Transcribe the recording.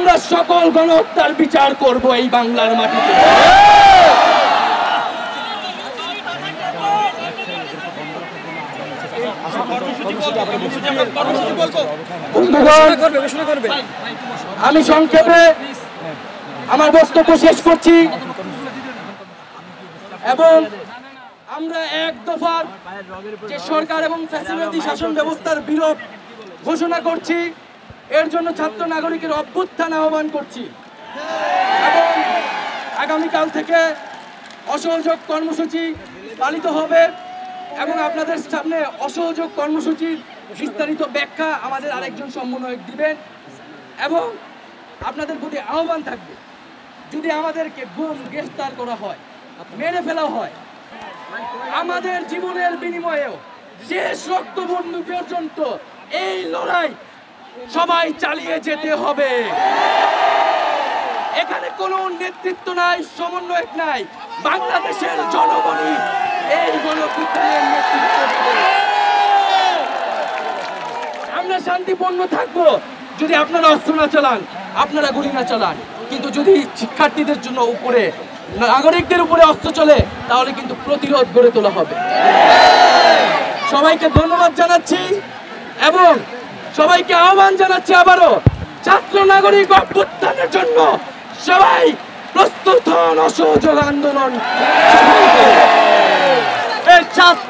আমরা সকল গণহত্যার বিচার করব এই বাংলার মাটিতে। আমি সংক্ষেপে আমার বক্তব্য শেষ করছি এবং আমরা এক দফার যে সরকার এবং ফ্যাসিবাদী শাসন ব্যবস্থার বিরোধ ঘোষণা করছি, এর জন্য ছাত্র নাগরিকের অভ্যুত্থান আহ্বান করছি এবং আগামীকাল থেকে অসহযোগ কর্মসূচি পালিত হবে এবং আপনাদের সামনে অসহযোগ কর্মসূচির বিস্তারিত ব্যাখ্যা আমাদের আরেকজন সমন্বয়ক দিবেন এবং আপনাদের প্রতি আহ্বান থাকবে, যদি আমাদেরকে গুম গ্রেফতার করা হয়, মেরে ফেলা হয়, আমাদের জীবনের বিনিময়েও শেষ রক্তবন্ধু পর্যন্ত এই লড়াই সবাই চালিয়ে যেতে হবে। এখানে কোনো নেতৃত্ব নাই, সমন্বয়ক নাই, বাংলাদেশের জনগণই এই গণঅভ্যুত্থানের নেতৃত্ব দেবে। আমরা শান্তিপূর্ণ থাকবো যদি আপনারা অস্ত্র না চালান, আপনারা গুলি না চালান, কিন্তু যদি শিক্ষার্থীদের জন্য উপরে নাগরিকদের উপরে অস্ত্র চলে তাহলে কিন্তু প্রতিরোধ গড়ে তোলা হবে। সবাইকে ধন্যবাদ জানাচ্ছি এবং সবাইকে আহ্বান জানাচ্ছি আবারও, ছাত্র নাগরিক অভ্যুত্থানের জন্য সবাই প্রস্তুত হন, অসহযোগ আন্দোলন।